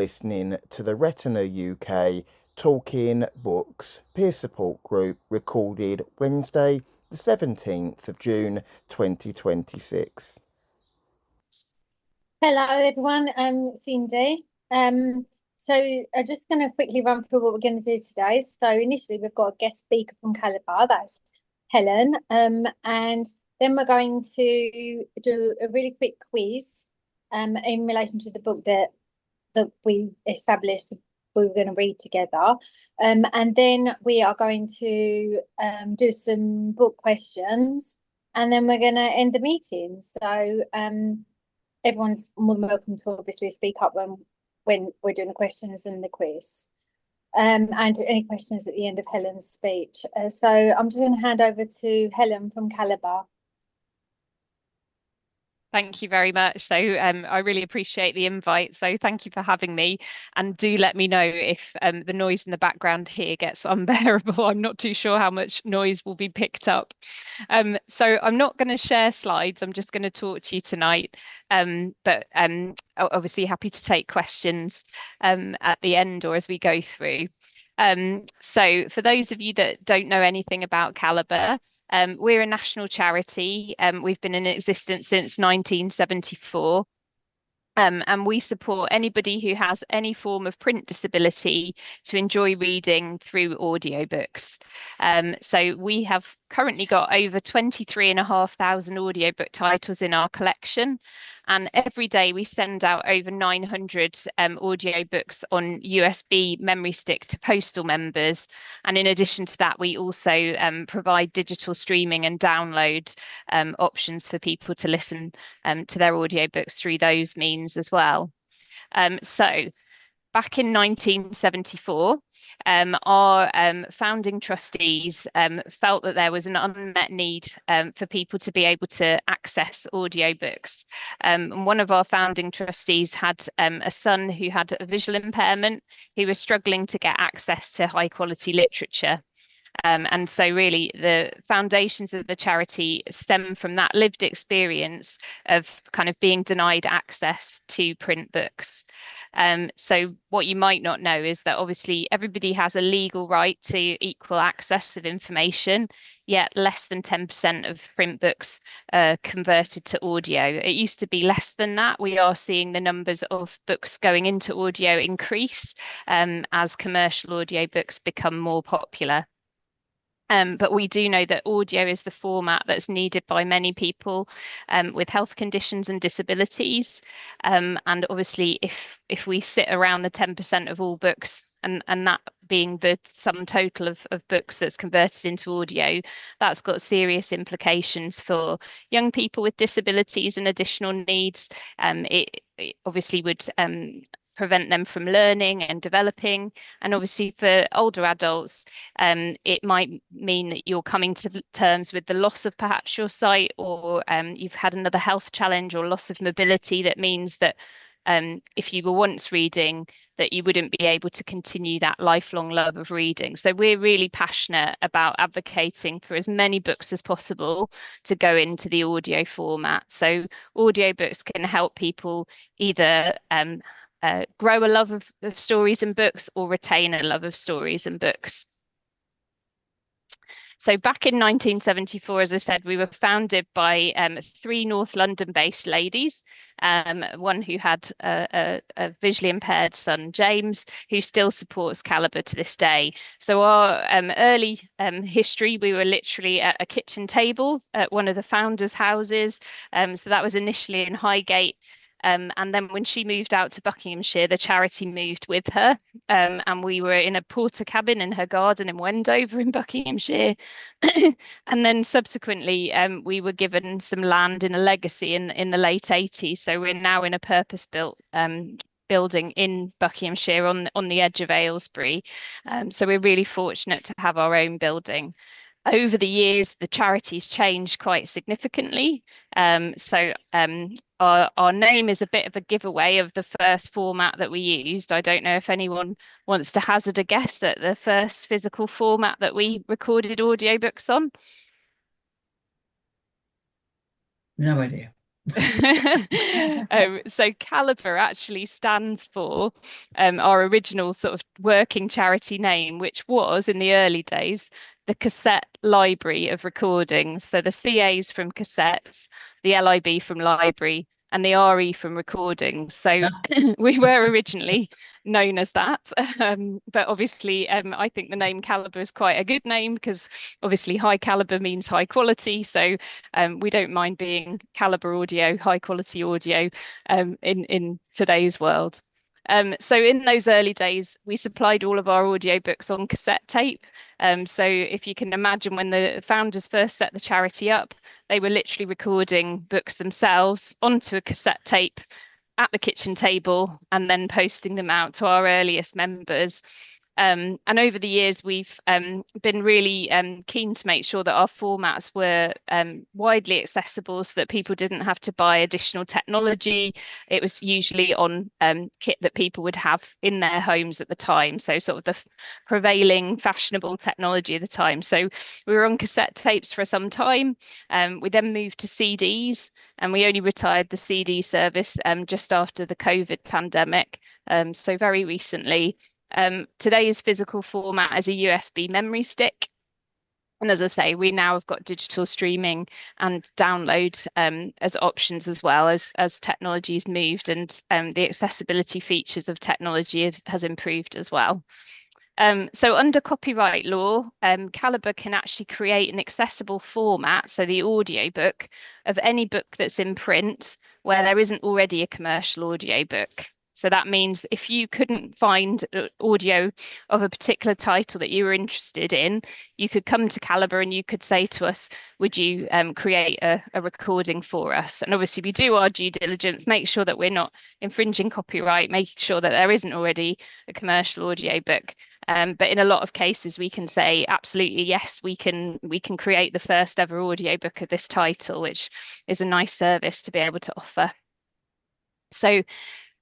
listening to the Retina UK Talking Books peer support group recorded Wednesday, the 17th of June 2026. Hello everyone, I'm Cindy. So I'm just going to quickly run through what we're going to do today. So initially we've got a guest speaker from Calibre, that's Helen. And then we're going to do a really quick quiz in relation to the book that we established we were going to read together. And then we are going to do some book questions, and then we're going to end the meeting. So everyone's more than welcome to obviously speak up when we're doing the questions and the quiz. And any questions at the end of Helen's speech. So I'm just going to hand over to Helen from Calibre. Thank you very much. So I really appreciate the invite. So thank you for having me. And do let me know if the noise in the background here gets unbearable. I'm not too sure how much noise will be picked up. So I'm not going to share slides. I'm just going to talk to you tonight. But obviously happy to take questions at the end or as we go through. So for those of you that don't know anything about Calibre, we're a national charity. We've been in existence since 1974. And we support anybody who has any form of print disability to enjoy reading through audiobooks. So we have currently got over 23,500 audiobook titles in our collection. And every day we send out over 900 audiobooks on USB memory stick to postal members. And in addition to that, we also provide digital streaming and download options for people to listen to their audiobooks through those means as well. So back in 1974, our founding trustees felt that there was an unmet need for people to be able to access audiobooks. And one of our founding trustees had a son who had a visual impairment, who was struggling to get access to high quality literature. And so really the foundations of the charity stem from that lived experience of kind of being denied access to print books. So what you might not know is that obviously everybody has a legal right to equal access of information, yet less than 10% of print books are converted to audio. It used to be less than that. We are seeing the numbers of books going into audio increase as commercial audiobooks become more popular. But we do know that audio is the format that's needed by many people with health conditions and disabilities. And obviously, if we sit around the 10% of all books, and that being the sum total of books that's converted into audio, that's got serious implications for young people with disabilities and additional needs. It obviously would prevent them from learning and developing. And obviously for older adults, it might mean that you're coming to terms with the loss of perhaps your sight, or you've had another health challenge or loss of mobility that means that if you were once reading, that you wouldn't be able to continue that lifelong love of reading. So we're really passionate about advocating for as many books as possible to go into the audio format. So audiobooks can help people either grow a love of stories and books or retain a love of stories and books. So back in 1974, as I said, we were founded by three North London-based ladies, one who had a visually impaired son, James, who still supports Calibre to this day. So our early history, we were literally at a kitchen table at one of the founders' houses. So that was initially in Highgate. And then when she moved out to Buckinghamshire, the charity moved with her. And we were in a porter cabin in her garden in Wendover in Buckinghamshire. And then subsequently, we were given some land in a legacy in the late 80s. So we're now in a purpose-built building in Buckinghamshire on the edge of Aylesbury. So we're really fortunate to have our own building. Over the years, the charity's changed quite significantly. Our name is a bit of a giveaway of the first format that we used. I don't know if anyone wants to hazard a guess at the first physical format that we recorded audiobooks on. No idea. So Calibre actually stands for our original sort of working charity name, which was in the early days the Cassette Library of Recordings. So the CA's from cassettes, the LIB from library, and the RE from recordings. So we were originally known as that. But obviously, I think the name Calibre is quite a good name because obviously high caliber means high quality. So we don't mind being Calibre audio, high quality audio in today's world. So in those early days, we supplied all of our audiobooks on cassette tape. So if you can imagine when the founders first set the charity up, they were literally recording books themselves onto a cassette tape at the kitchen table and then posting them out to our earliest members. And over the years, we've been really keen to make sure that our formats were widely accessible so that people didn't have to buy additional technology. It was usually on kit that people would have in their homes at the time. So sort of the prevailing fashionable technology at the time. So we were on cassette tapes for some time. We then moved to CDs and we only retired the CD service just after the COVID pandemic. So very recently. Today's physical format is a USB memory stick. And as I say, we now have got digital streaming and download as options as well as technology's moved and the accessibility features of technology has improved as well. So under copyright law, Calibre can actually create an accessible format, so the audiobook, of any book that's in print where there isn't already a commercial audiobook. So that means if you couldn't find audio of a particular title that you were interested in, you could come to Calibre and you could say to us, would you create a recording for us? And obviously we do our due diligence, make sure that we're not infringing copyright, making sure that there isn't already a commercial audio book. But in a lot of cases, we can say absolutely yes, we can create the first ever audiobook of this title, which is a nice service to be able to offer. So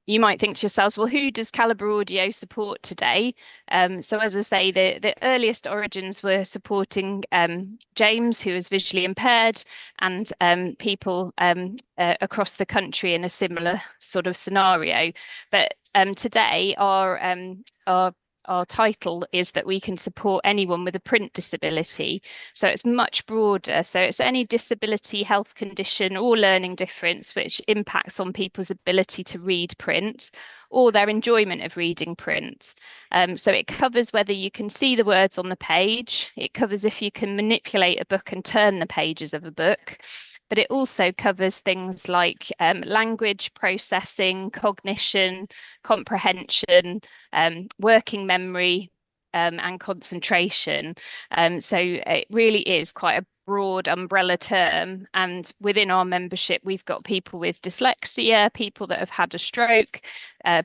you might think to yourselves, well, who does Calibre Audio support today? So as I say, the earliest origins were supporting James, who is visually impaired, and people across the country in a similar sort of scenario. But today, our title is that we can support anyone with a print disability. So it's much broader. So it's any disability, health condition, or learning difference which impacts on people's ability to read print or their enjoyment of reading print. So it covers whether you can see the words on the page. It covers if you can manipulate a book and turn the pages of a book. But it also covers things like language processing, cognition, comprehension, working memory, and concentration. So it really is quite a broad umbrella term. And within our membership, we've got people with dyslexia, people that have had a stroke,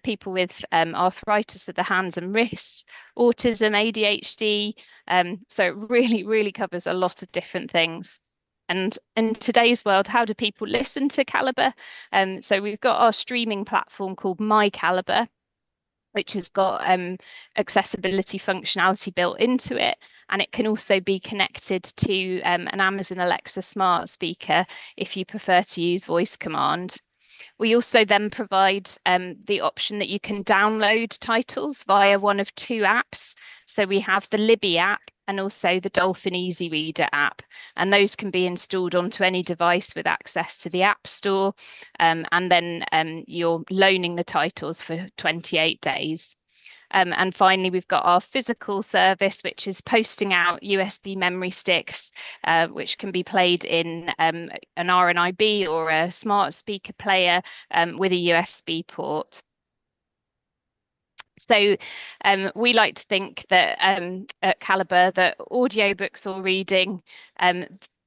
people with arthritis of the hands and wrists, autism, ADHD. So it really covers a lot of different things. And in today's world, how do people listen to Calibre? So we've got our streaming platform called My Calibre, which has got accessibility functionality built into it. And it can also be connected to an Amazon Alexa smart speaker if you prefer to use voice command. We also then provide the option that you can download titles via one of two apps. So we have the Libby app and also the Dolphin Easy Reader app. And those can be installed onto any device with access to the App Store. And then you're loaning the titles for 28 days. And finally, we've got our physical service, which is posting out USB memory sticks, which can be played in an RNIB or a smart speaker player with a USB port. So we like to think that at Calibre that audiobooks or reading,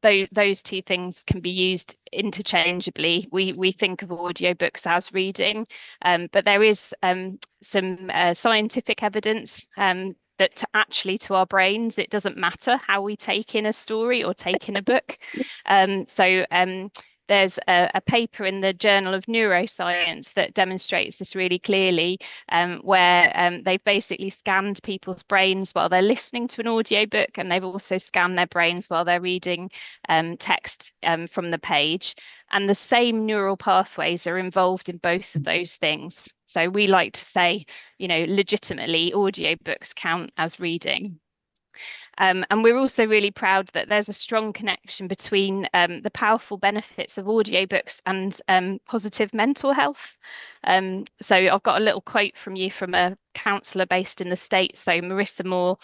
those two things can be used interchangeably. We think of audiobooks as reading, but there is some scientific evidence that actually to our brains, it doesn't matter how we take in a story or take in a book. there's a paper in the Journal of Neuroscience that demonstrates this really clearly, where they've basically scanned people's brains while they're listening to an audiobook, and they've also scanned their brains while they're reading text from the page. And the same neural pathways are involved in both of those things. So we like to say, legitimately, audiobooks count as reading. And we're also really proud that there's a strong connection between the powerful benefits of audiobooks and positive mental health. So I've got a little quote from a counsellor based in the States. So Marissa Moore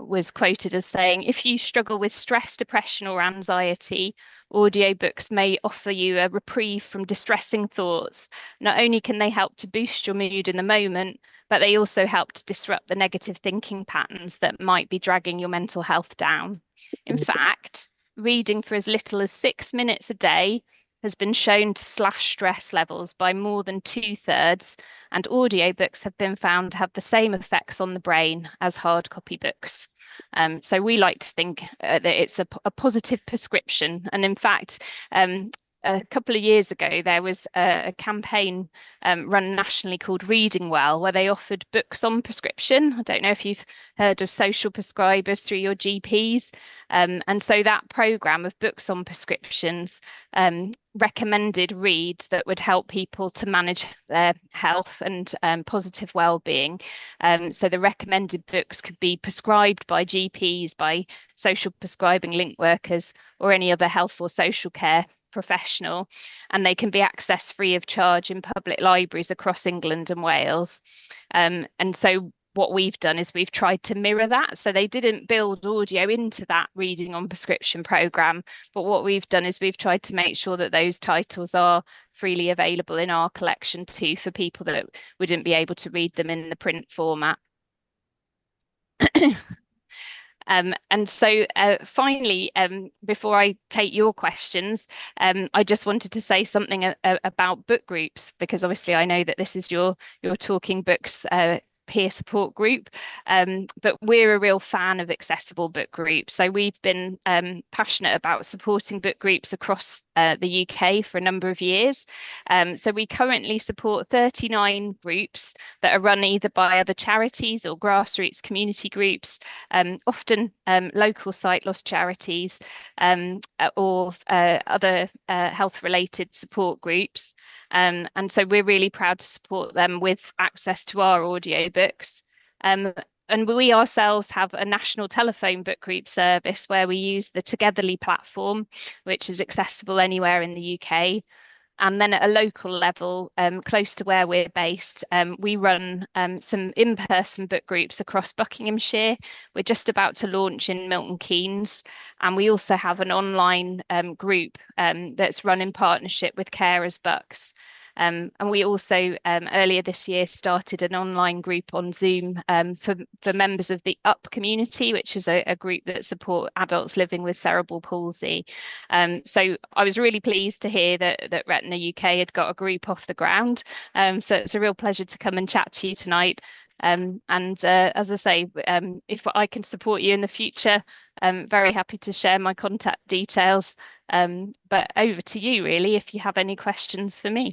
was quoted as saying, "If you struggle with stress, depression, or anxiety, audiobooks may offer you a reprieve from distressing thoughts. Not only can they help to boost your mood in the moment, but they also help to disrupt the negative thinking patterns that might be dragging your mental health down. In fact, reading for as little as 6 minutes a day has been shown to slash stress levels by more than 2/3, and audiobooks have been found to have the same effects on the brain as hard copy books." So we like to think that it's a positive prescription. And in fact, a couple of years ago, there was a campaign run nationally called Reading Well, where they offered books on prescription. I don't know if you've heard of social prescribers through your GPs. And so that programme of books on prescriptions recommended reads that would help people to manage their health and positive well-being. So the recommended books could be prescribed by GPs, by social prescribing link workers, or any other health or social care professional, and they can be accessed free of charge in public libraries across England and Wales. And so what we've done is we've tried to mirror that. So they didn't build audio into that reading on prescription programme, but what we've done is we've tried to make sure that those titles are freely available in our collection too, for people that wouldn't be able to read them in the print format. And so finally, before I take your questions, I just wanted to say something about book groups, because obviously I know that this is your Talking Books peer support group, but we're a real fan of accessible book groups. So we've been passionate about supporting book groups across the UK for a number of years. So we currently support 39 groups that are run either by other charities or grassroots community groups, often local sight loss charities, or other health related support groups. And so we're really proud to support them with access to our audiobooks. And we ourselves have a national telephone book group service where we use the Togetherly platform, which is accessible anywhere in the UK. And then at a local level, close to where we're based, we run some in-person book groups across Buckinghamshire. We're just about to launch in Milton Keynes. And we also have an online group that's run in partnership with Carers Bucks. And we also earlier this year started an online group on Zoom for members of the UP community, which is a group that support adults living with cerebral palsy. So I was really pleased to hear that Retina UK had got a group off the ground. So it's a real pleasure to come and chat to you tonight. And as I say, if I can support you in the future, I'm very happy to share my contact details. But over to you, really, if you have any questions for me.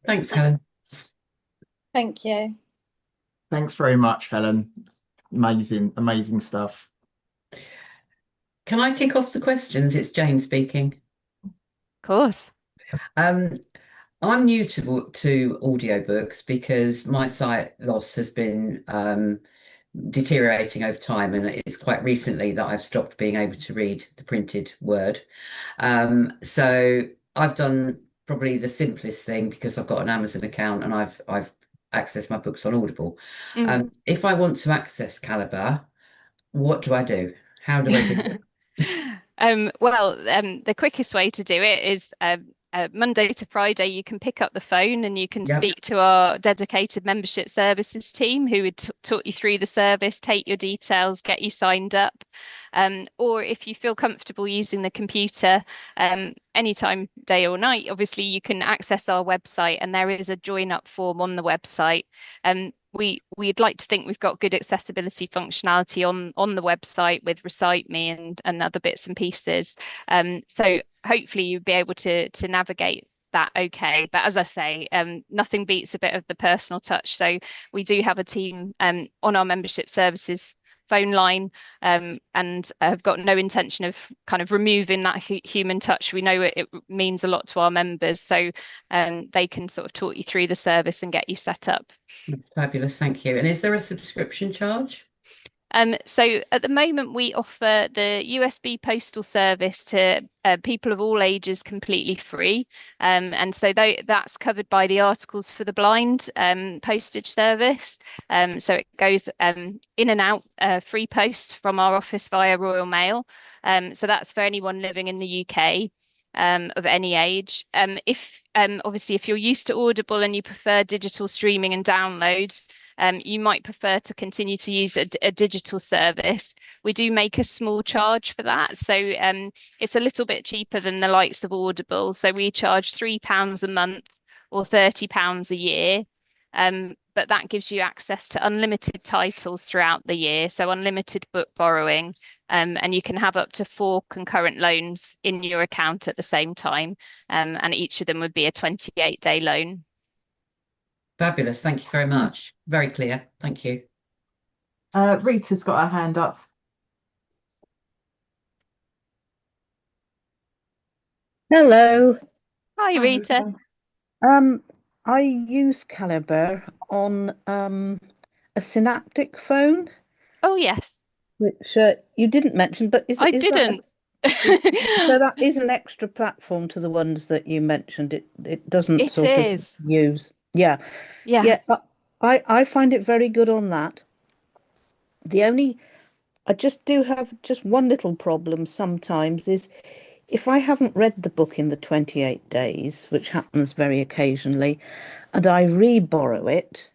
Thanks, Helen. Thank you. Thanks very much, Helen. Amazing stuff. Can I kick off the questions? It's Jane speaking. Of course. I'm new to audiobooks because my sight loss has been deteriorating over time, and it's quite recently that I've stopped being able to read the printed word. So I've done probably the simplest thing because I've got an Amazon account and I've accessed my books on Audible. If I want to access Calibre, what do I do? How do I do it? Well, the quickest way to do it is Monday to Friday, you can pick up the phone and you can speak to our dedicated membership services team, who would talk you through the service, take your details, get you signed up. Or if you feel comfortable using the computer, anytime, day or night, obviously you can access our website, and there is a join up form on the website. we'd like to think we've got good accessibility functionality on the website with Recite Me and other bits and pieces. So hopefully you'll be able to navigate that okay. But as I say, nothing beats a bit of the personal touch. So we do have a team on our membership services phone line, and have got no intention of kind of removing that human touch. We know it means a lot to our members, so they can sort of talk you through the service and get you set up. That's fabulous, thank you. And is there a subscription charge? So at the moment, we offer the USB postal service to people of all ages completely free. And so that's covered by the Articles for the Blind postage service. So it goes in and out free post from our office via Royal Mail. So that's for anyone living in the UK. Of any age. If obviously if you're used to Audible and you prefer digital streaming and downloads, you might prefer to continue to use a digital service. We do make a small charge for that. So it's a little bit cheaper than the likes of Audible. So we charge £3 a month or £30 a year. But that gives you access to unlimited titles throughout the year, so unlimited book borrowing, and you can have up to 4 concurrent loans in your account at the same time, and each of them would be a 28-day loan. Fabulous, thank you very much. Very clear, thank you. Rita's got her hand up. Hello. Hi, Rita. I use Calibre on a synaptic phone. Oh yes. Which you didn't mention, but I didn't. So that is an extra platform to the ones that you mentioned. It doesn't It sort is. of use. Yeah. I find it very good on that. I just do have just one little problem sometimes is if I haven't read the book in the 28 days, which happens very occasionally, and I re-borrow it,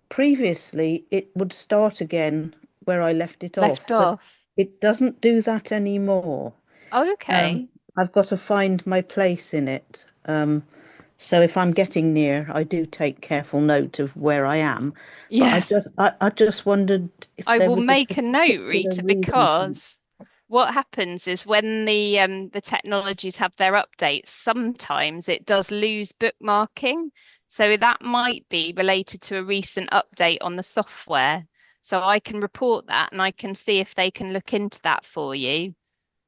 previously it would start again where I left it off. But it doesn't do that anymore. Oh, okay. I've got to find my place in it. So if I'm getting near, I do take careful note of where I am. Yes. But I just wondered if I there will was make a note, Rita, because what happens is when the technologies have their updates, sometimes it does lose bookmarking. So that might be related to a recent update on the software. So I can report that and I can see if they can look into that for you.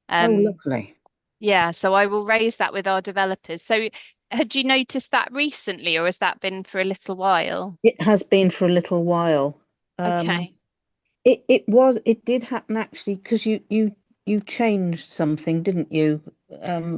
Oh, lovely. Yeah, so I will raise that with our developers. So had you noticed that recently, or has that been for a little while? It has been for a little while. Okay. It did happen actually because you changed something, didn't you?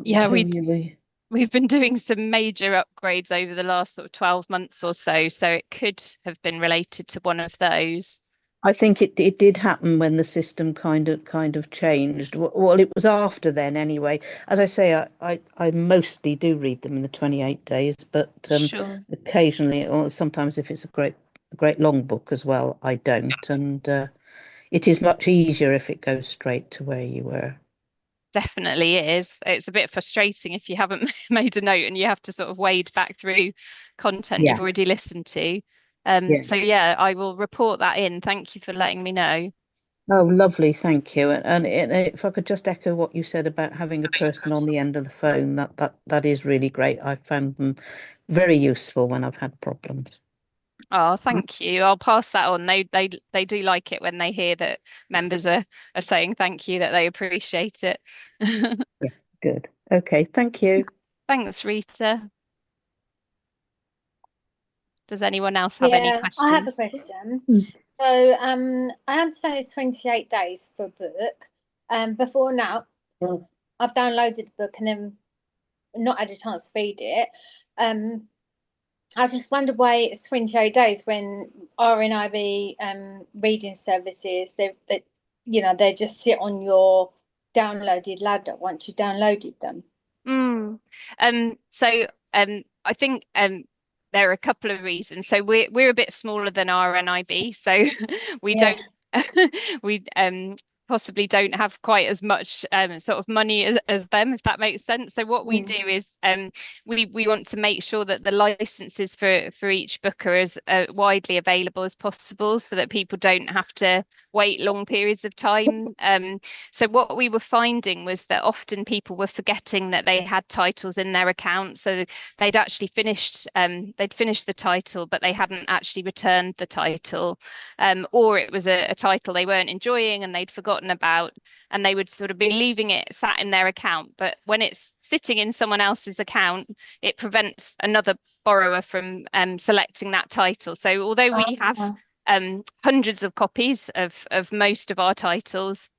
Yeah, we've been doing some major upgrades over the last sort of 12 months or so, so it could have been related to one of those. I think it did happen when the system kind of changed. Well, it was after then anyway. As I say, I mostly do read them in the 28 days, but Sure. occasionally, or sometimes if it's a great long book as well, I don't. And it is much easier if it goes straight to where you were. Definitely is. It's a bit frustrating if you haven't made a note and you have to sort of wade back through content you've already listened to. So yeah, I will report that in. Thank you for letting me know. Oh, lovely, thank you. And if I could just echo what you said about having a person on the end of the phone, that is really great. I found them very useful when I've had problems. Oh, thank you. I'll pass that on. They do like it when they hear that members are saying thank you, that they appreciate it. Yeah, good. Okay, thank you. Thanks, Rita. Does anyone else have any questions? I have a question. So I understand it's 28 days for a book. Before now, I've downloaded the book and then not had a chance to read it. I just wondered why it's 28 days when RNIB reading services, they just sit on your downloaded ladder once you downloaded them. So I think there are a couple of reasons. So we're a bit smaller than RNIB, so we don't possibly don't have quite as much sort of money as them, if that makes sense. So what we do is we want to make sure that the licenses for each book are as widely available as possible, so that people don't have to wait long periods of time. So what we were finding was that often people were forgetting that they had titles in their account, so they'd actually finished the title, but they hadn't actually returned the title, or it was a title they weren't enjoying and they'd forgotten about, and they would sort of be leaving it sat in their account. But when it's sitting in someone else's account, it prevents another borrower from selecting that title. So although we have hundreds of copies of most of our titles,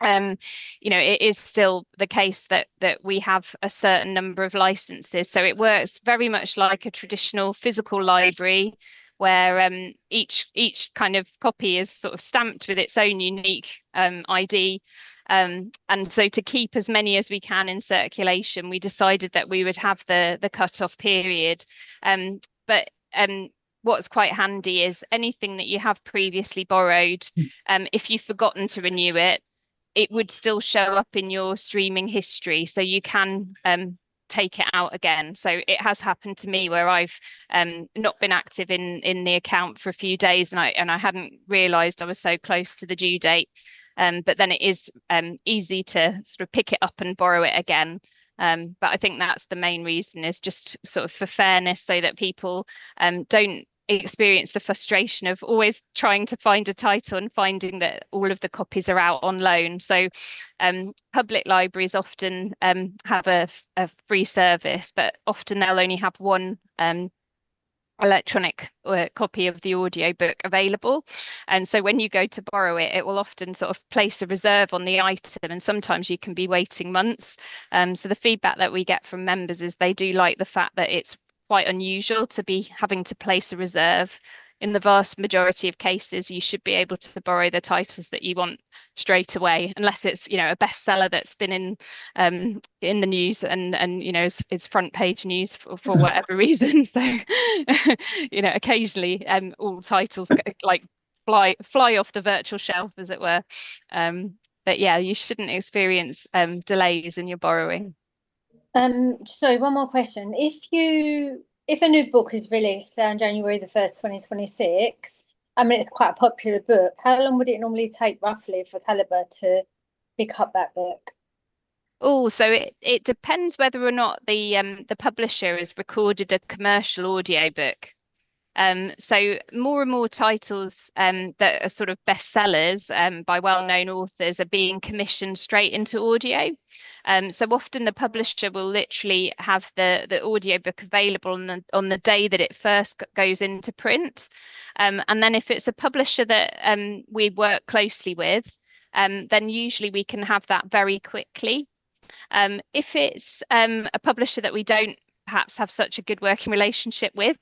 it is still the case that we have a certain number of licenses. So it works very much like a traditional physical library, where each kind of copy is sort of stamped with its own unique ID. And so to keep as many as we can in circulation, we decided that we would have the cut-off period. But what's quite handy is anything that you have previously borrowed, if you've forgotten to renew it, it would still show up in your streaming history, so you can take it out again. So it has happened to me where I've not been active in the account for a few days, and I hadn't realised I was so close to the due date. But then it is easy to sort of pick it up and borrow it again. But I think that's the main reason, is just sort of for fairness, so that people don't experience the frustration of always trying to find a title and finding that all of the copies are out on loan. So public libraries often have a free service, but often they'll only have one electronic copy of the audiobook available, and so when you go to borrow it, it will often sort of place a reserve on the item, and sometimes you can be waiting months. So the feedback that we get from members is they do like the fact that it's quite unusual to be having to place a reserve. In the vast majority of cases, you should be able to borrow the titles that you want straight away, unless it's a bestseller that's been in the news and it's front page news for whatever reason. So occasionally all titles like fly off the virtual shelf, as it were. But yeah, you shouldn't experience delays in your borrowing. So one more question. If a new book is released on January the 1st, 2026, I mean, it's quite a popular book, how long would it normally take roughly for Calibre to pick up that book? Oh, so it depends whether or not the publisher has recorded a commercial audiobook. So more and more titles that are sort of bestsellers by well-known authors are being commissioned straight into audio. So often the publisher will literally have the audiobook available on the day that it first goes into print. And then if it's a publisher that we work closely with, then usually we can have that very quickly. If it's a publisher that we don't perhaps have such a good working relationship with,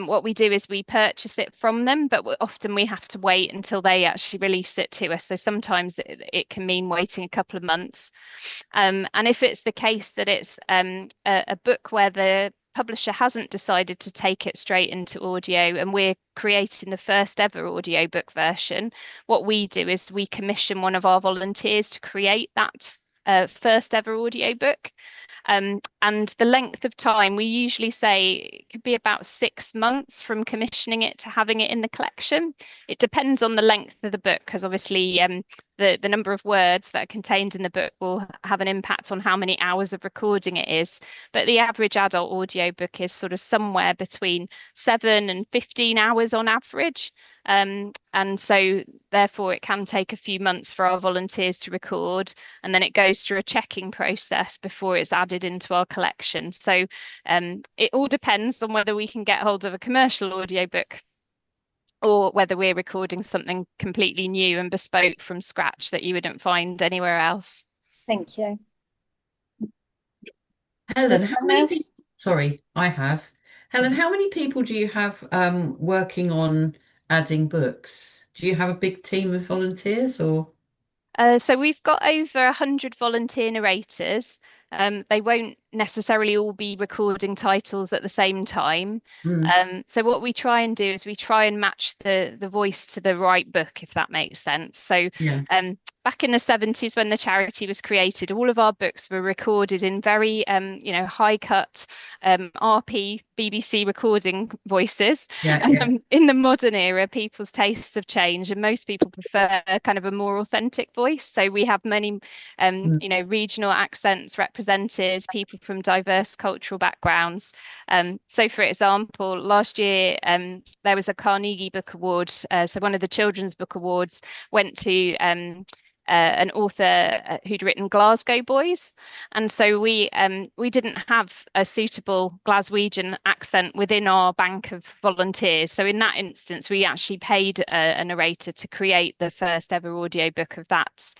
what we do is we purchase it from them, but often we have to wait until they actually release it to us. So sometimes it can mean waiting a couple of months. And if it's the case that it's a book where the publisher hasn't decided to take it straight into audio and we're creating the first ever audiobook version, what we do is we commission one of our volunteers to create that first ever audiobook. And the length of time, we usually say it could be about 6 months from commissioning it to having it in the collection. It depends on the length of the book, because obviously the number of words that are contained in the book will have an impact on how many hours of recording it is. But the average adult audiobook is sort of somewhere between 7 and 15 hours on average. And so therefore it can take a few months for our volunteers to record, and then it goes through a checking process before it's added into our collection. So it all depends on whether we can get hold of a commercial audiobook or whether we're recording something completely new and bespoke from scratch that you wouldn't find anywhere else. Thank you. Helen, how many sorry, I have. Helen, how many people do you have working on adding books? Do you have a big team of volunteers or? So we've got over 100 volunteer narrators. They won't necessarily all be recording titles at the same time. So what we try and do is we try and match the voice to the right book, if that makes sense. So back in the 70s, when the charity was created, all of our books were recorded in very high cut RP BBC recording voices. In the modern era, people's tastes have changed, and most people prefer kind of a more authentic voice. So we have many regional accents represented, people from diverse cultural backgrounds. So for example, last year there was a Carnegie Book Award. So one of the Children's Book Awards went to an author who'd written Glasgow Boys, and so we didn't have a suitable Glaswegian accent within our bank of volunteers. So in that instance, we actually paid a narrator to create the first ever audiobook of that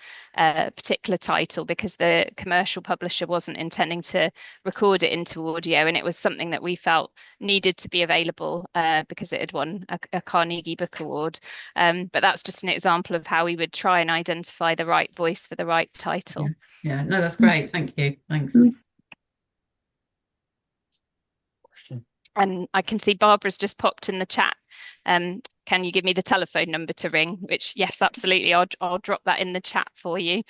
particular title, because the commercial publisher wasn't intending to record it into audio, and it was something that we felt needed to be available because it had won a Carnegie Book Award. But that's just an example of how we would try and identify the right voice for the right title. No, that's great. Thank you. Thanks. And I can see Barbara's just popped in the chat. Can you give me the telephone number to ring? Which, yes, absolutely. I'll drop that in the chat for you.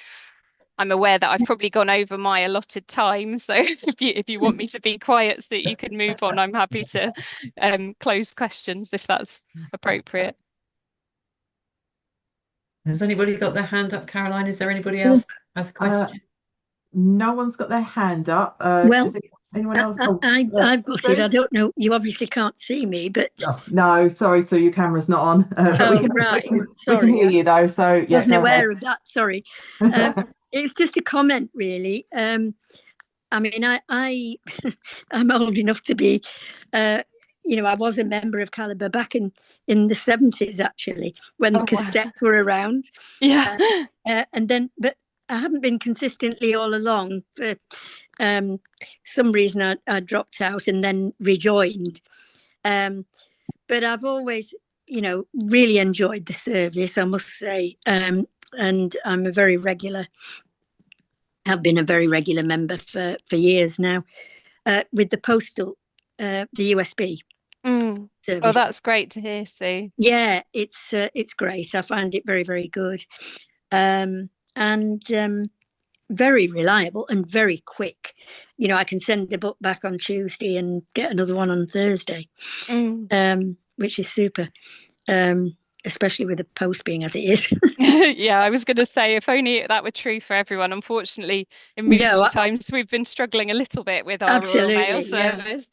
I'm aware that I've probably gone over my allotted time, so if you want me to be quiet so that you can move on, I'm happy to close questions if that's appropriate. Has anybody got their hand up, Caroline? Is there anybody else that has a question? No one's got their hand up. Well, anyone else? I've got it. I don't know. You obviously can't see me, but no, sorry. So your camera's not on. But we can hear you though. So yeah, wasn't aware of that. Sorry. It's just a comment, really. I mean, I'm old enough to be. I was a member of Calibre back in the 70s, actually, when cassettes were around. But I haven't been consistently all along. For some reason, I dropped out and then rejoined. But I've always, really enjoyed the service, I must say. And I'm a very regular. Have been a very regular member for years now. With the postal, the USB. Service. Oh, that's great to hear, Sue. Yeah, it's great. I find it very, very good, and very reliable and very quick. I can send the book back on Tuesday and get another one on Thursday, which is super. Especially with the post being as it is. Yeah, I was going to say, if only that were true for everyone. Unfortunately, in recent times, we've been struggling a little bit with our Royal Mail service.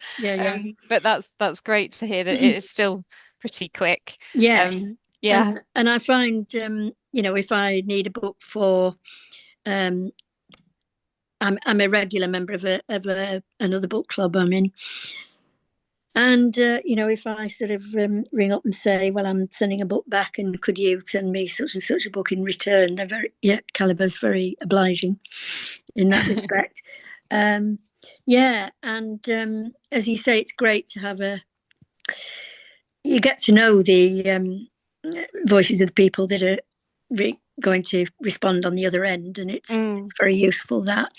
But that's great to hear that it is still pretty quick. Yes. And I find, if I need a book for, I'm a regular member of another book club I'm in. And, if I sort of ring up and say, well, I'm sending a book back and could you send me such and such a book in return? They're Calibre's very obliging in that respect. And as you say, it's great to have you get to know the voices of the people that are going to respond on the other end. And it's very useful that.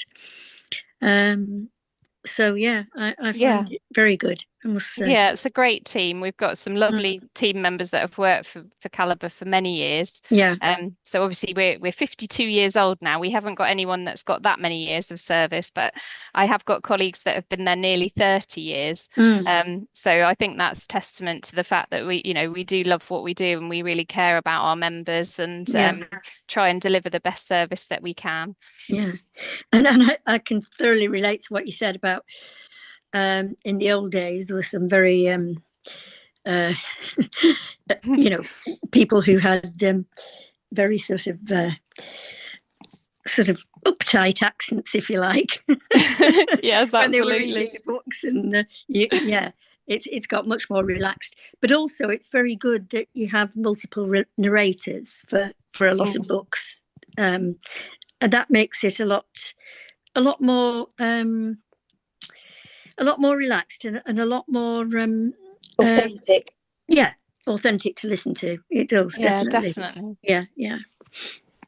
So I find it very good, I must say. Yeah, it's a great team. We've got some lovely team members that have worked for Calibre for many years. So obviously we're 52 years old now. We haven't got anyone that's got that many years of service, but I have got colleagues that have been there nearly 30 years. So I think that's testament to the fact that we do love what we do, and we really care about our members and try and deliver the best service that we can. Yeah, and I can thoroughly relate to what you said about in the old days there were some very people who had very sort of uptight accents, if you like. Yes, when they were absolutely. reading the books, and it's got much more relaxed. But also it's very good that you have multiple narrators for a lot of books, and that makes it a lot more relaxed and a lot more authentic. Authentic to listen to. It does. Yeah, definitely. definitely. Yeah.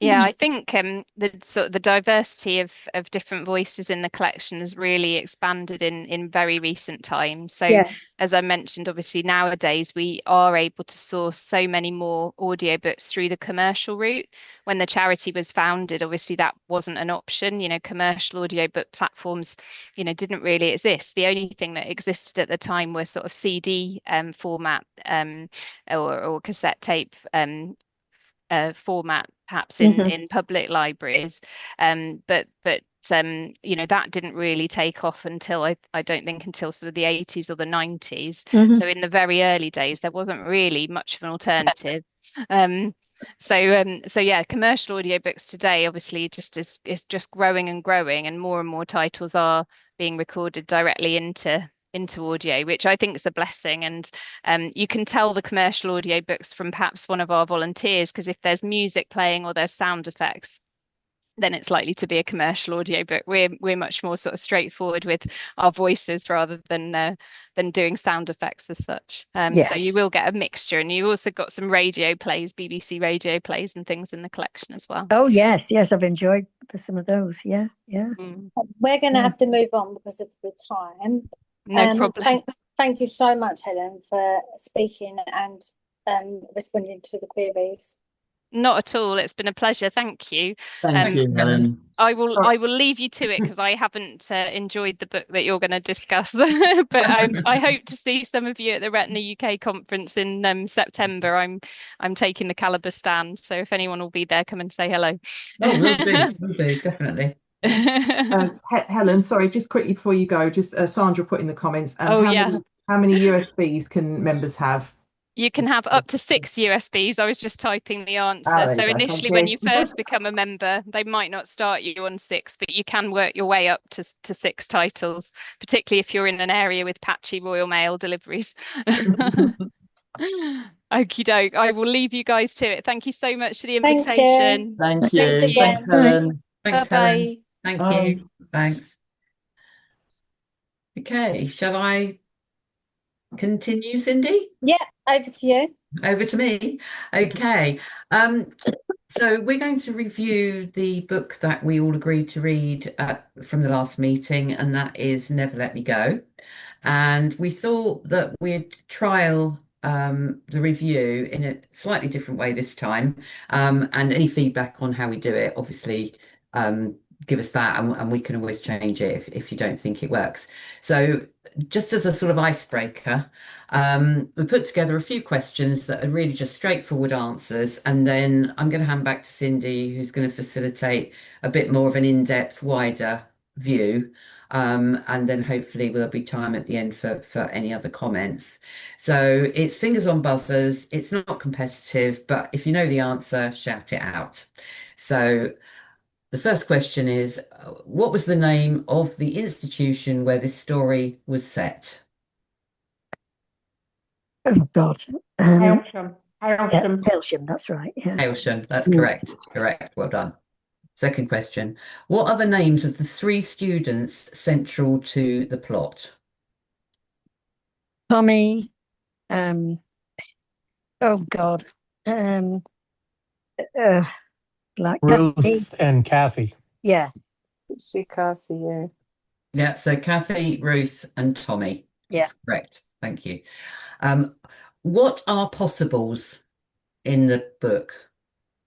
Yeah, I think the sort of the diversity of different voices in the collection has really expanded in very recent times. So as I mentioned, obviously nowadays we are able to source so many more audiobooks through the commercial route. When the charity was founded, obviously that wasn't an option. Commercial audiobook platforms, didn't really exist. The only thing that existed at the time were sort of CD format or cassette tape format, perhaps in public libraries, but that didn't really take off until I don't think until sort of the 80s or the 90s. So in the very early days there wasn't really much of an alternative. So yeah, commercial audiobooks today obviously just is just growing and growing, and more titles are being recorded directly into audio, which I think is a blessing. And you can tell the commercial audiobooks from perhaps one of our volunteers, because if there's music playing or there's sound effects, then it's likely to be a commercial audiobook. We're much more sort of straightforward with our voices rather than doing sound effects as such. So you will get a mixture, and you also got some radio plays, BBC radio plays and things in the collection as well. Oh yes, I've enjoyed some of those. Yeah. We're going to have to move on because of the time. No problem. Thank you so much, Helen, for speaking and responding to the queries. Not at all. It's been a pleasure. Thank you. Thank you, Helen. I will leave you to it because I haven't enjoyed the book that you're going to discuss. But I hope to see some of you at the Retina UK conference in September. I'm taking the Calibre stand, so if anyone will be there, come and say hello. Oh, we'll do, definitely. Helen, sorry, just quickly before you go, just Sandra put in the comments. How many USBs can members have? You can have up to 6 USBs. I was just typing the answer. So initially, when you first become a member, they might not start you on 6, but you can work your way up to 6 titles, particularly if you're in an area with patchy Royal Mail deliveries. Okie doke. I will leave you guys to it. Thank you so much for the invitation. Thank you. Thanks, Helen. Thanks, Bye-bye. Helen. Thank you. Thanks. Okay, shall I continue, Cindy? Yeah, over to you. Over to me. Okay. So we're going to review the book that we all agreed to read from the last meeting, and that is Never Let Me Go. And we thought that we'd trial the review in a slightly different way this time. And any feedback on how we do it, obviously, give us that, and we can always change it if you don't think it works. So just as a sort of icebreaker, we put together a few questions that are really just straightforward answers, and then I'm going to hand back to Cindy, who's going to facilitate a bit more of an in-depth, wider view, and then hopefully there'll be time at the end for any other comments. So it's fingers on buzzers. It's not competitive, but if you know the answer, shout it out. So the first question is, what was the name of the institution where this story was set? Oh God. Hailsham. Hailsham, that's right. Yeah. Hailsham, that's correct. Correct. Well done. Second question. What are the names of the 3 students central to the plot? Tommy. Oh God. Like Ruth Kathy. and Kathy. Yeah. See Kathy, yeah. Yeah, so Kathy, Ruth, and Tommy. Yeah. That's correct. Thank you. What are possibles in the book?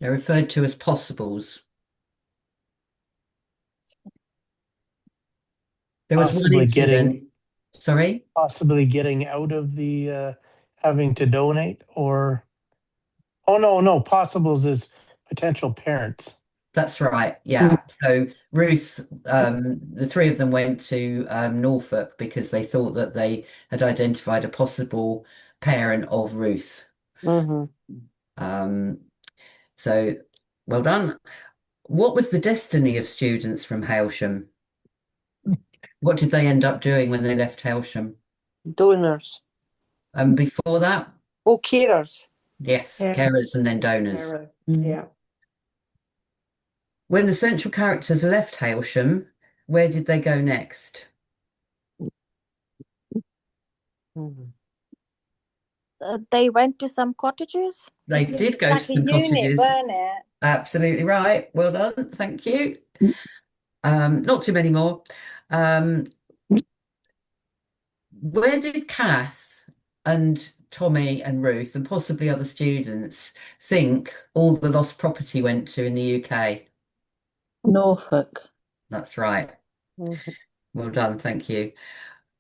They're referred to as possibles. There was one incident. Sorry? Possibly getting out of the having to donate, or no, possibles is potential parents. That's right. Yeah. So Ruth, the 3 of them went to Norfolk because they thought that they had identified a possible parent of Ruth. So well done. What was the destiny of students from Hailsham? What did they end up doing when they left Hailsham? Donors. And before that? Oh, carers. Yes, carers and then donors. Yeah. When the central characters left Hailsham, where did they go next? They went to some cottages. They did go to some unit, cottages. weren't it? Absolutely right. Well done. Thank you. Not too many more. Um, where did Kath and Tommy and Ruth and possibly other students think all the lost property went to in the UK? Norfolk. That's right. Well done. Thank you.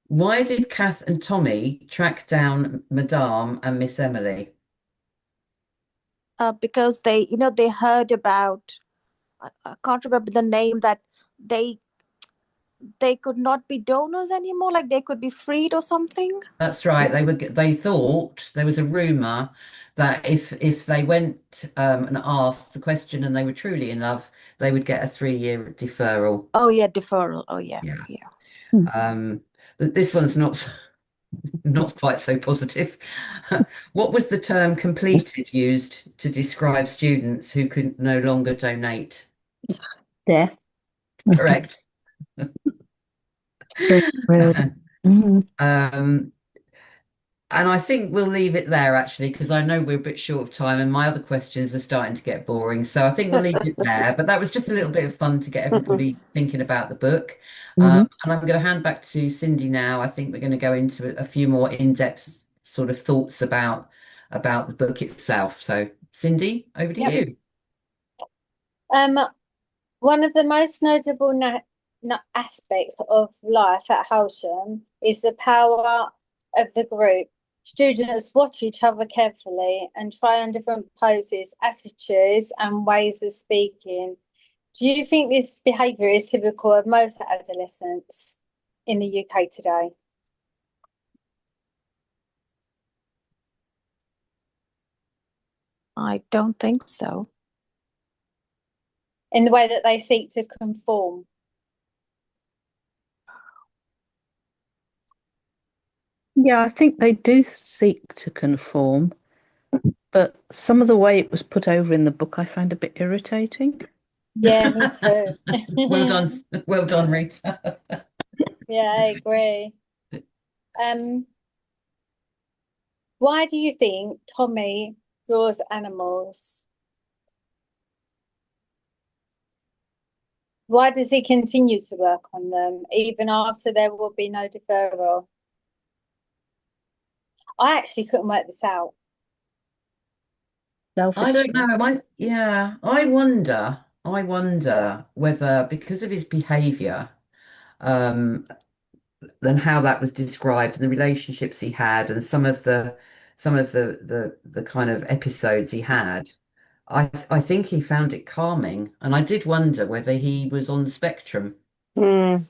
Why did Kath and Tommy track down Madame and Miss Emily? Because they heard about, I can't remember the name, that they could not be donors anymore, like they could be freed or something. That's right. They thought there was a rumor that if they went and asked the question and they were truly in love, they would get a 3-year deferral. Oh yeah, deferral. Oh yeah. This one's not quite so positive. What was the term completed used to describe students who could no longer donate? Death. Correct. And I think we'll leave it there actually, because I know we're a bit short of time and my other questions are starting to get boring. So I think we'll leave it there. But that was just a little bit of fun to get everybody thinking about the book. And I'm going to hand back to Cindy now. I think we're going to go into a few more in-depth sort of thoughts about the book itself. So Cindy, over to you. One of the most notable aspects of life at Halsham is the power of the group. Students watch each other carefully and try on different poses, attitudes, and ways of speaking. Do you think this behaviour is typical of most adolescents in the UK today? I don't think so. In the way that they seek to conform? Yeah, I think they do seek to conform, but some of the way it was put over in the book I found a bit irritating. Yeah, me too. Well done, Rita. Yeah, I agree. Why do you think Tommy draws animals? Why does he continue to work on them even after there will be no deferral? I actually couldn't work this out. I don't know. I wonder whether because of his behaviour, and how that was described and the relationships he had and some of the kind of episodes he had, I think he found it calming. And I did wonder whether he was on the spectrum. Did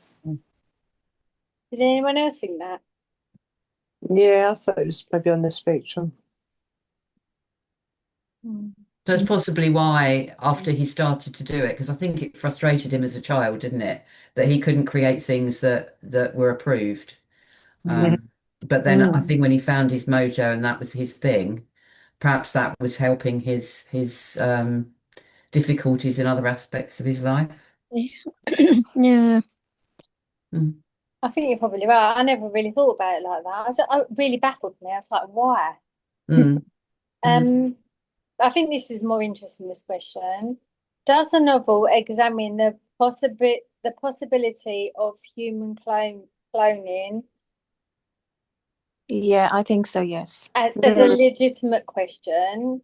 anyone else think that? Yeah, I thought it was maybe on the spectrum. So it's possibly why after he started to do it, because I think it frustrated him as a child, didn't it? That he couldn't create things that were approved. But then I think when he found his mojo and that was his thing, perhaps that was helping his difficulties in other aspects of his life. Yeah. I think you're probably right. I never really thought about it like that. It really baffled me. I was like, why? I think this is more interesting, this question. Does the novel examine the possibility of human cloning? Yeah, I think so, yes. As a legitimate question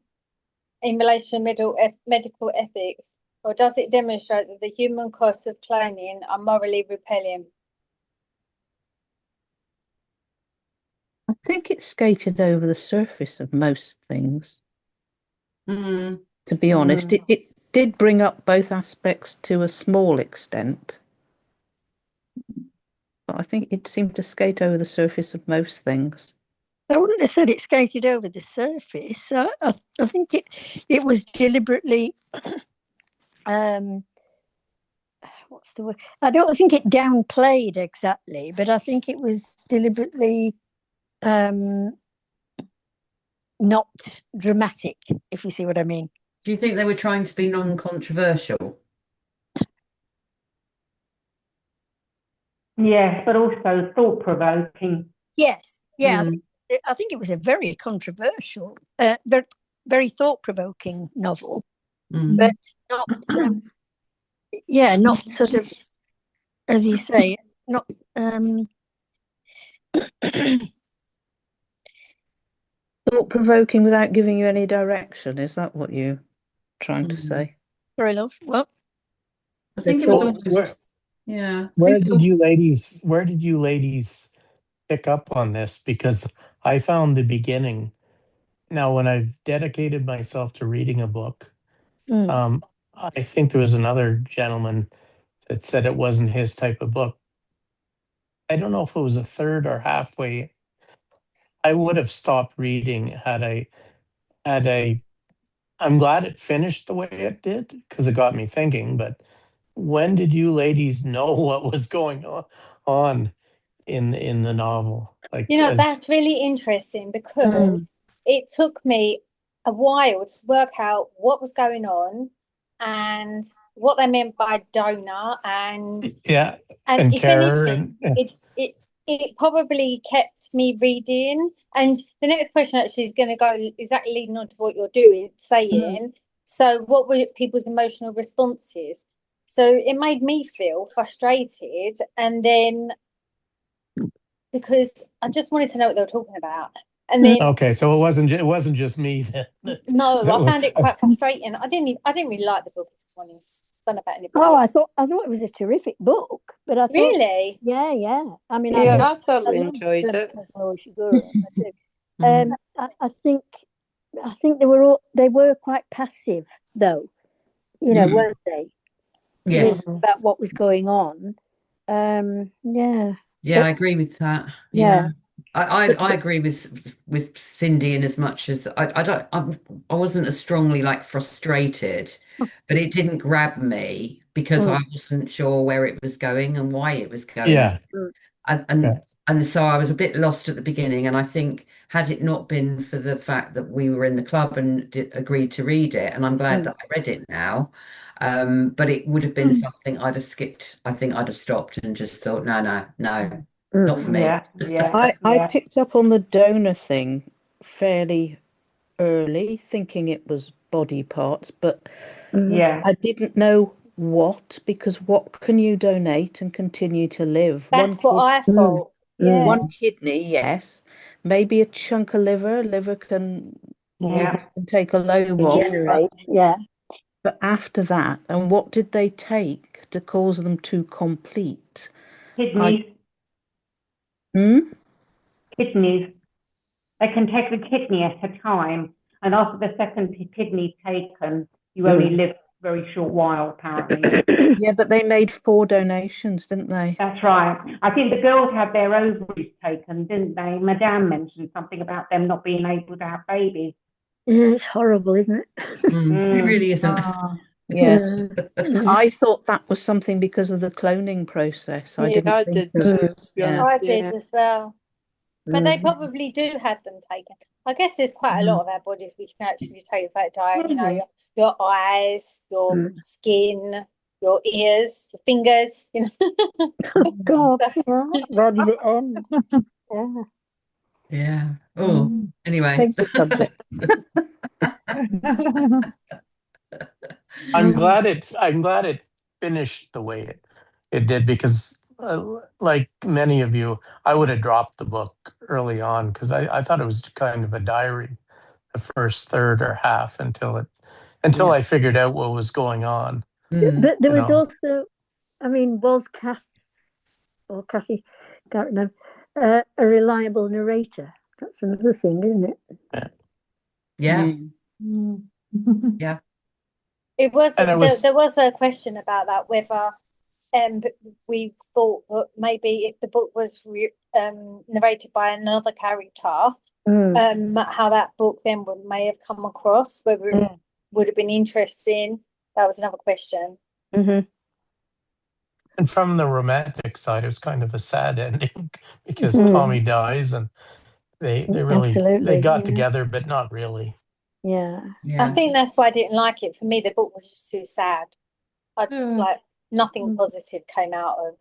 in relation to medical ethics, or does it demonstrate that the human costs of cloning are morally repelling? I think it skated over the surface of most things. To be honest, it did bring up both aspects to a small extent. But I think it seemed to skate over the surface of most things. I wouldn't have said it skated over the surface. I think it was deliberately what's the word? I don't think it downplayed exactly, but I think it was deliberately not dramatic, if you see what I mean. Do you think they were trying to be non-controversial? Yes, but also thought-provoking. Yes, yeah. I think it was a very controversial, very thought-provoking novel. but not, not sort of, as you say, not. Thought-provoking without giving you any direction. Is that what you're trying to say? Fair enough. Well, I think it was almost, Where did you ladies pick up on this? Because I found the beginning. Now, when I've dedicated myself to reading a book, I think there was another gentleman that said it wasn't his type of book. I don't know if it was a third or halfway. I would have stopped reading had I'm glad it finished the way it did because it got me thinking. But when did you ladies know what was going on in the novel? Like, that's really interesting because it took me a while to work out what was going on and what they meant by donor, and if anything, it probably kept me reading. And the next question actually is going to go exactly leading on to what you're saying. So what were people's emotional responses? So it made me feel frustrated, and then because I just wanted to know what they were talking about. And then so it wasn't just me that no, I found it quite frustrating. I didn't really like the book. I don't know about anybody else. I thought it was a terrific book, but I thought, really, I mean, I thoroughly enjoyed it. Kazuo Ishiguro, I think they were quite passive though, weren't they? Yes, about what was going on. Yeah, I agree with that. Yeah. I agree with Cindy in as much as I wasn't as strongly like frustrated, but it didn't grab me because I wasn't sure where it was going and why it was going. Yeah. And so I was a bit lost at the beginning, and I think had it not been for the fact that we were in the club and agreed to read it, and I'm glad that I read it now. But it would have been something I'd have skipped. I think I'd have stopped and just thought, no, not for me. I picked up on the donor thing fairly early, thinking it was body parts, but I didn't know what, because what can you donate and continue to live? That's what I thought. One kidney, yes. Maybe a chunk of liver. Liver can take a lobe off. But after that, and what did they take to cause them to complete? Kidneys. Kidneys. They can take the kidney at a time, and after the second kidney taken, you only live a very short while, apparently. Yeah, but they made 4 donations, didn't they? That's right. I think the girls had their ovaries taken, didn't they? Madame mentioned something about them not being able to have babies. Yeah, it's horrible, isn't it? It really isn't. Yes. I thought that was something because of the cloning process. I did as well. But they probably do have them taken. I guess there's quite a lot of our bodies we can actually take that diet. Your eyes, your skin, your ears, your fingers. Oh God, where does it end? Yeah. Oh, anyway. I'm glad it finished the way it did, because like many of you, I would have dropped the book early on because I thought it was kind of a diary, the first third or half until I figured out what was going on. But there was also, was Kathy, can't remember, a reliable narrator. That's another thing, isn't it? Yeah. Yeah. It was. There was a question about that, whether we thought that maybe if the book was narrated by another character, how that book then may have come across, whether it would have been interesting. That was another question. And from the romantic side, it was kind of a sad ending because Tommy dies, and they really they got together, but not really. Yeah. I think that's why I didn't like it. For me, the book was just too sad. I just nothing positive came out of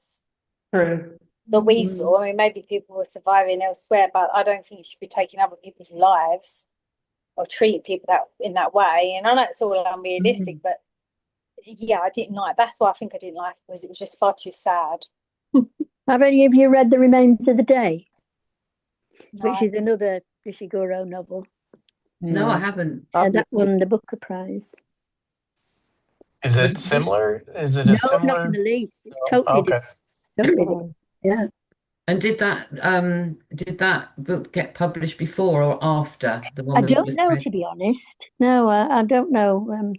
that we saw. I mean, maybe people were surviving elsewhere, but I don't think you should be taking other people's lives. or treating people that in that way. And I know it's all unrealistic, but yeah, I didn't like. That's why I think I didn't like it, was it was just far too sad. Have any of you read The Remains of the Day, No. which is another Ishiguro novel? No, I haven't. And that won the Booker Prize. Is it similar? Is it No, a similar? not in the least. It's totally Okay. different. Totally different. Yeah. And did that book get published before or after the one I that don't was know, read? to be honest. No, I don't know.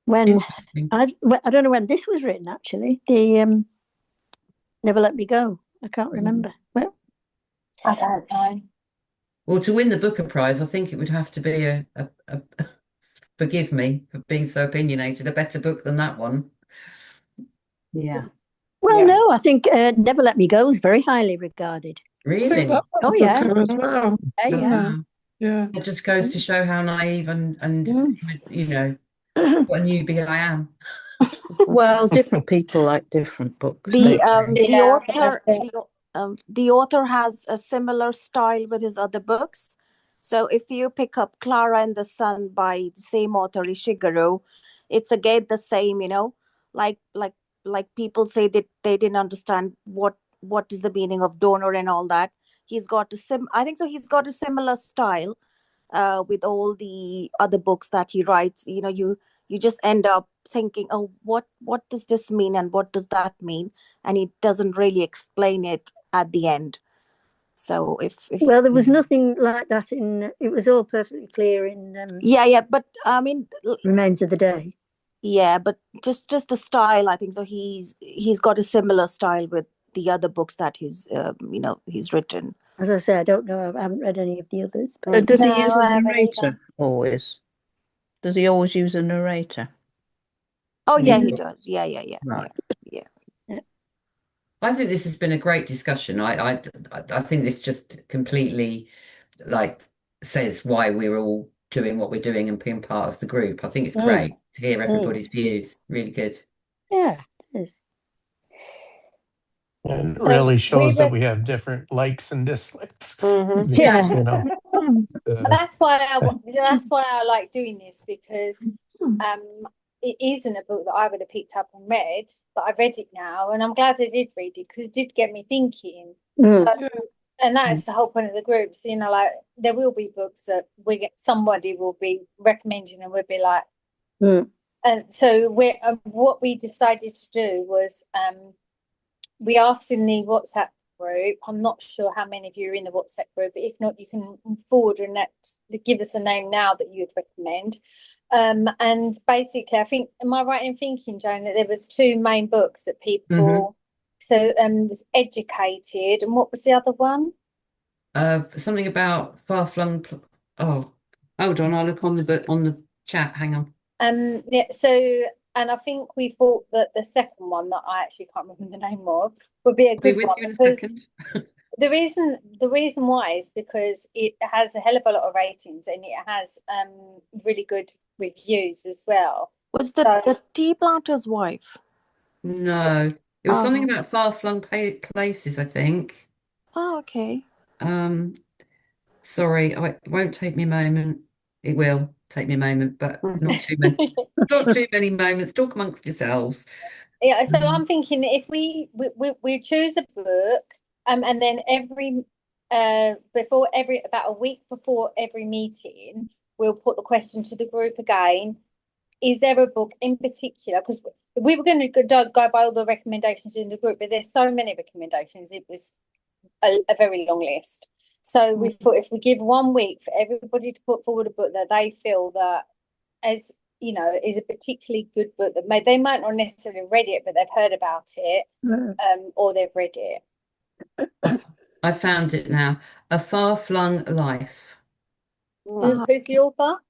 When Interesting. I don't know when this was written, actually. The Never Let Me Go. I can't remember. Well, I don't know. Well, to win the Booker Prize, I think it would have to be a forgive me for being so opinionated, a better book than that one. Yeah. well, no, I think Never Let Me Go is very highly regarded. Really? Oh, yeah. as well. Yeah. Yeah. It just goes to show how naive and you know, what a newbie I am. Well, different people like different books. The don't they? the author has a similar style with his other books. So if you pick up Clara and the Sun by the same author Ishiguro, it's again the same, you know, like people say that they didn't understand what is the meaning of donor and all that. He's got I think so he's got a similar style with all the other books that he writes. You know, you just end up thinking, oh, what does this mean and what does that mean? And he doesn't really explain it at the end. So if well, there was nothing like that in. It was all perfectly clear in. Yeah, but I mean, Remains of the Day. Yeah, but just the style, I think so. He's got a similar style with the other books that he's he's written. As I say, I don't know. I haven't read any of the others. But does he use a narrator always? Does he always use a narrator? Oh yeah, he does. Yeah. Right. Yeah. I think this has been a great discussion. I think this just completely says why we're all doing what we're doing and being part of the group. I think it's great to hear everybody's views. Really good. Yeah, it is. It really shows that we have different likes and dislikes. Yeah. You know. That's why I like doing this, because it isn't a book that I would have picked up and read, but I read it now, and I'm glad I did read it because it did get me thinking. And that's the whole point of the group. So, you know, like, there will be books that somebody will be recommending, and we'll be like, and so what we decided to do was we asked in the WhatsApp group. I'm not sure how many of you are in the WhatsApp group, but if not, you can forward and give us a name now that you'd recommend. And basically, I think, am I right in thinking, Joan, that there was two main books that people so was Educated, and what was the other one? Something about far-flung. Oh, hold on, I'll look on the chat. Hang on. Yeah. So, and I think we thought that the second one, that I actually can't remember the name of, would be a good one. You in a second. The reason why is because it has a hell of a lot of ratings, and it has really good reviews as well. Was the tea planter's wife? No, it was something about far-flung places, I think. Oh, okay. Sorry, it won't take me a moment. It will take me a moment, but not too many. Not too many moments. Talk amongst yourselves. Yeah, so I'm thinking if we choose a book, and then about a week before every meeting, we'll put the question to the group again. Is there a book in particular? Because we were going to go by all the recommendations in the group, but there's so many recommendations. It was a very long list. So we thought if we give 1 week for everybody to put forward a book that they feel that, as you know, is a particularly good book that they might not necessarily have read it, but they've heard about it, or they've read it. I found it now. A Far-Flung Life. Who's the author?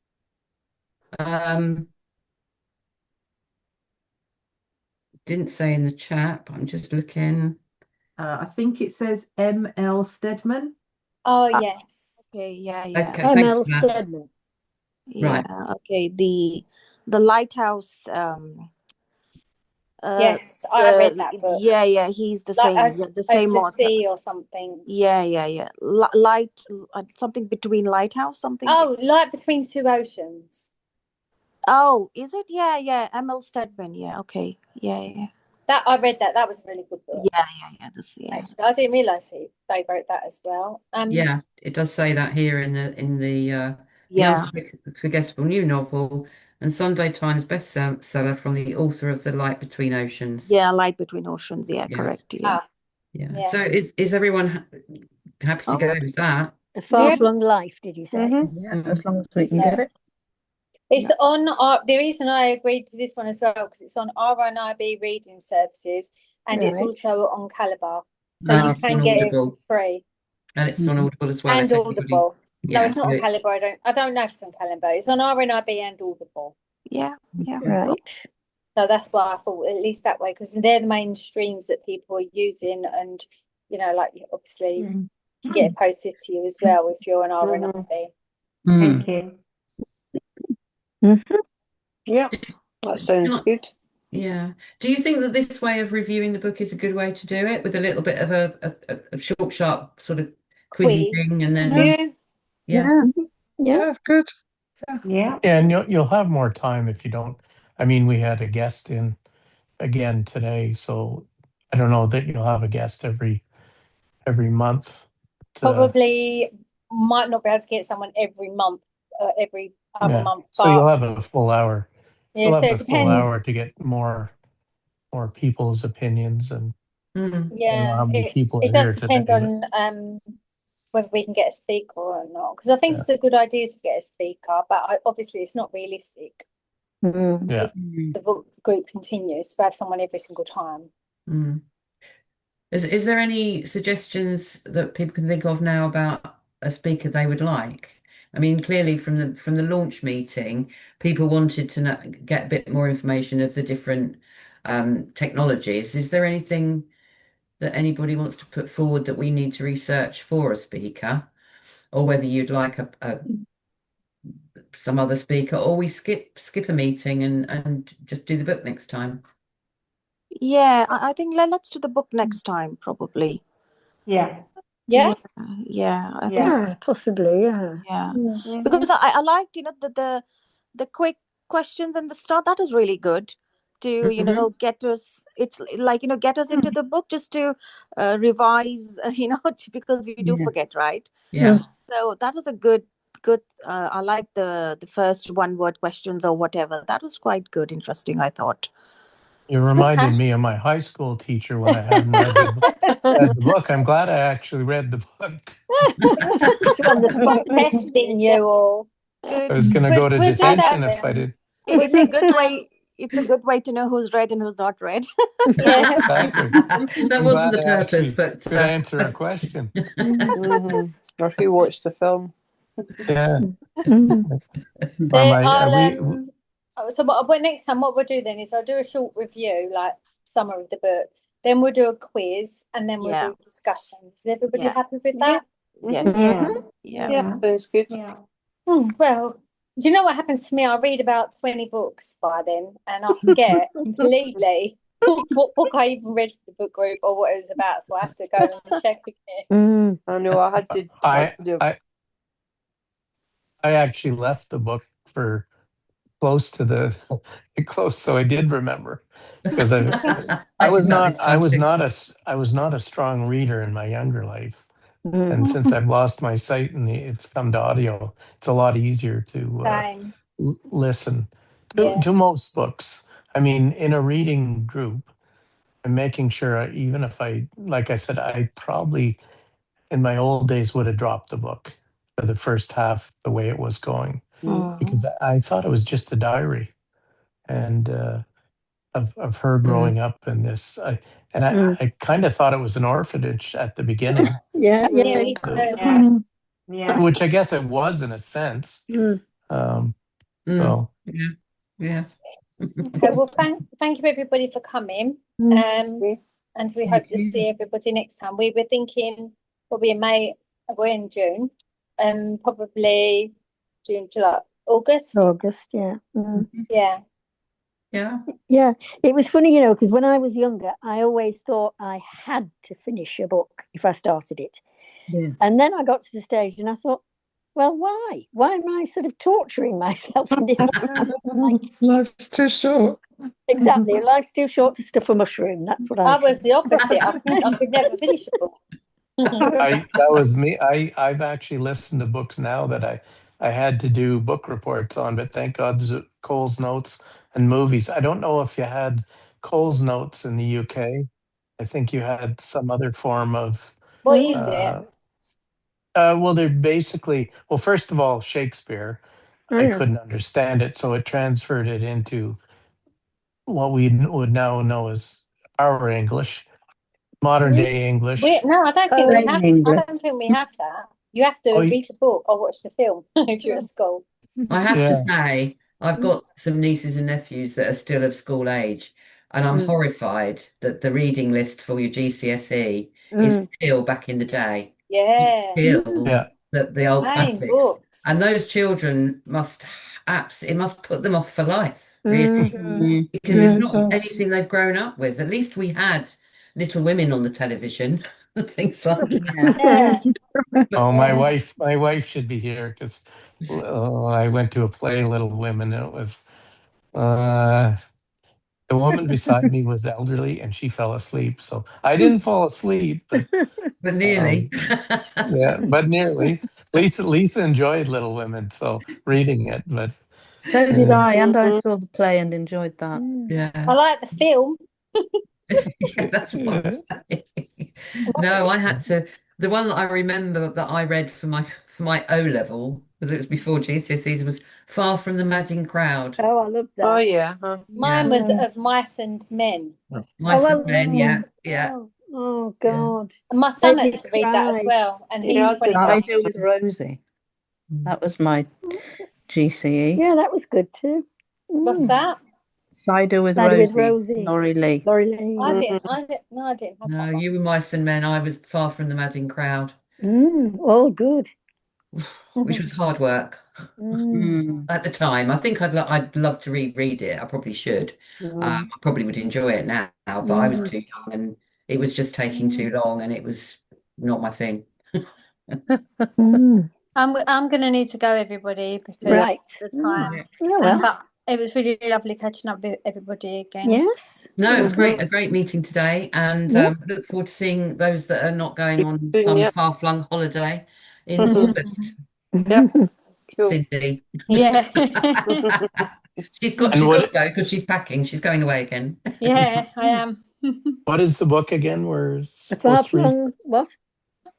Didn't say in the chat, but I'm just looking. I think it says M.L. Stedman. Oh, yes. Okay, yeah. Okay, M.L. Stedman. Yeah, right. Okay. The Lighthouse Yes, I read that book. Yeah, he's the Like same, the same Over the author. Sea or something. Yeah. Light, something between Lighthouse, something. Oh, Light Between Two Oceans. Oh, is it? Yeah. Emil Stedman. Yeah, okay. Yeah. That I read that. That was a really good book. Yeah. Actually, I didn't realise they wrote that as well. Yeah, it does say that here in the Unforgettable New Novel and Sunday Times bestseller from the author of The Light Between Oceans. Yeah, Light Between Oceans. Yeah, correct. Yeah. Yeah. So is everyone happy to go with that? A Far-Flung Life, did you say? Yeah, as long as we can get it. It's on the reason I agreed to this one as well, because it's on RNIB reading services and it's also on Calibre. So you can get it for free. And it's on Audible as well. And Audible. No, it's not on so Calibre. I don't know if it's on Calibre. It's on RNIB and Audible. Yeah. Right. So that's why I thought at least that way, because they're the main streams that people are using, and like obviously you can get it posted to you as well if you're on RNIB. Thank you. Yeah, that sounds good. Yeah. Do you think that this way of reviewing the book is a good way to do it, with a little bit of a short, sharp sort of quizzy thing, and then Yeah, good. Yeah. And you'll have more time if you don't. I mean, we had a guest in again today, so I don't know that you'll have a guest every month. Probably might not be able to get someone every month, every other month. So you'll have a full hour. Yeah, you'll so have it a full depends. hour to get more people's opinions and Yeah, how many people it are here does depend today. on whether we can get a speaker or not, because I think it's a good idea to get a speaker, but obviously it's not realistic. If the book group continues to have someone every single time. Is there any suggestions that people can think of now about a speaker they would like? I mean, clearly from the launch meeting, people wanted to get a bit more information of the different technologies. Is there anything that anybody wants to put forward that we need to research for a speaker, or whether you'd like some other speaker, or we skip a meeting and just do the book next time? Yeah, I think let's do the book next time, probably. Yeah. I think so. Possibly. Yeah. Because I liked the quick questions and the start. That was really good to get us. It's like get us into the book, just to revise. Because we do forget, right? Yeah. So that was a good. I like the first one-word questions or whatever. That was quite good, interesting, I thought. You reminded me of my high school teacher when I hadn't read the book. I'm glad I actually read the book. On the spot testing you all. I was going to go to detention if I did. It's a good way. It's a good way to know who's read and who's not read. Yeah, exactly. That wasn't the purpose, but could answer a question. Or who watched the film? Yeah. So what next time? What we'll do then is I'll do a short review, like summary of the book. Then we'll do a quiz, and then we'll do discussions. Is everybody happy with that? Yes. Yeah, sounds good. Yeah. Well, do you know what happens to me? I read about 20 books by then, and I forget completely what book I even read for the book group or what it was about. So I have to go and check again. I know. I had to do. I actually left the book for close, so I did remember, because I was not a strong reader in my younger life, and since I've lost my sight and it's come to audio, it's a lot easier to listen to most books. I mean, in a reading group, I'm making sure, even if like I said, I probably in my old days would have dropped the book for the first half the way it was going, because I thought it was just a diary, and of her growing up in this. I kind of thought it was an orphanage at the beginning. Which I guess it was in a sense. So Okay, well, thank you everybody for coming. And we hope to see everybody next time. We were thinking probably in May. We're in June. Probably June, July, August. August, yeah. Yeah. Yeah. Yeah, it was funny, you know, because when I was younger, I always thought I had to finish a book if I started it. Yeah. And then I got to the stage and I thought, well, why? Why am I sort of torturing myself in this way? Life's too short. Exactly. Life's too short to stuff a mushroom. That's what I was the opposite. I could never finish a book. That was me. I've actually listened to books now that I had to do book reports on, but thank God there's Cole's Notes and movies. I don't know if you had Cole's Notes in the UK. I think you had some other form of. What is it? Well, they're basically, well, first of all, Shakespeare. I Yeah. couldn't understand it, so it transferred it into what we would now know as our English, modern day English. No, I don't think we have. English. I don't think we have that. You have to Oh, read the book or watch the film if you're at school. I have Yeah. to say, I've got some nieces and nephews that are still of school age, and I'm horrified that the reading list for your GCSE is still back in the day. Yeah. Still Yeah. the old Plain classics. books. And those children it must put them off for life, really, because it's not anything they've grown up with. At least we had Little Women on the television and things like that. Yeah. Oh, my wife should be here because I went to a play, Little Women, and it was the woman beside me was elderly and she fell asleep. So I didn't fall asleep, but nearly. yeah, but nearly. Lisa enjoyed Little Women, so reading it, but So did I, and I saw the play and enjoyed that. Yeah. I like the film. Yeah, that's what I'm saying. No, I had to. The one that I remember that I read for my O level, because it was before GCSEs, was Far from the Madding Crowd. Oh, I love that. Oh yeah. Mine was of Mice and Men. Mice and Men, yeah. Oh God. And my son had to read that as well, and he's 21. I do with Rosie. That was my GCE. Yeah, that was good too. What's that? Cider with Rosie. Laurie Lee. I didn't have No, you were Mice and Men. I was Far from the Madding Crowd. Oh, good. Which was hard work at the time. I think I'd love to reread it. I probably should. I probably would enjoy it now, but I was too young and it was just taking too long and it was not my thing. I'm going to need to go, everybody, because of the time. But it was really lovely catching up with everybody again. Yes. No, it was great. A great meeting today, and look forward to seeing those that are not going on some far-flung holiday in August. Yep. Cool. Cindy. Yeah. She's got to go because she's packing. She's going away again. Yeah, I am. What is the book again? Far-flung what?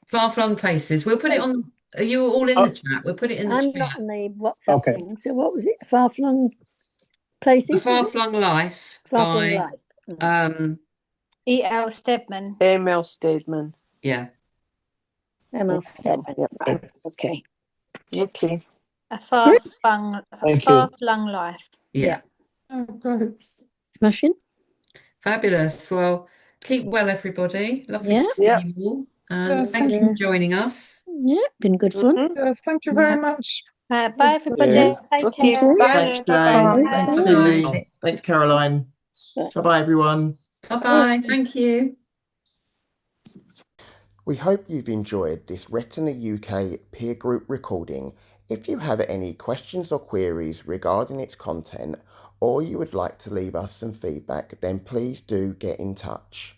Far-flung places. We'll put it on. Are you all in the chat? We'll put it in the chat. I'm not in the WhatsApp thing. So what was it? Far-flung places? A Far-Flung Life by E.L. Stedman. M.L. Stedman. Yeah. M.L. Stedman. Right. Okay. Okay. A far-flung life. Yeah. Smashing. Fabulous. Well, keep well, everybody. Lovely to see you all. And thank you for joining us. Yeah, been good fun. Yes, thank you very much. Bye, everybody. Yes. Take Okay, care. bye. Thanks, Jane. Thanks, Cindy. Thanks, Caroline. Bye-bye, everyone. Bye-bye. Thank you. We hope you've enjoyed this Retina UK peer group recording. If you have any questions or queries regarding its content, or you would like to leave us some feedback, then please do get in touch.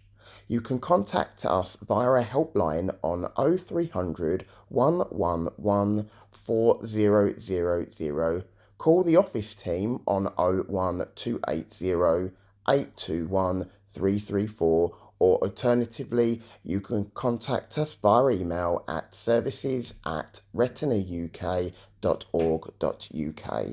You can contact us via our helpline on 0300 111 4000, call the office team on 01280 821 334, or alternatively, you can contact us via email at services@retinauk.org.uk.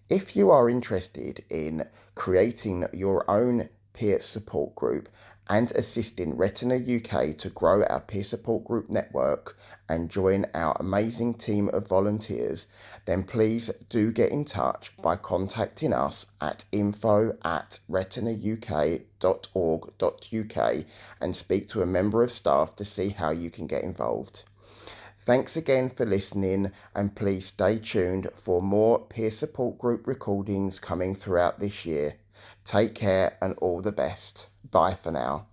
If you are interested in creating your own peer support group and assisting Retina UK to grow our peer support group network and join our amazing team of volunteers, then please do get in touch by contacting us at info@retinauk.org.uk and speak to a member of staff to see how you can get involved. Thanks again for listening, and please stay tuned for more peer support group recordings coming throughout this year. Take care and all the best. Bye for now.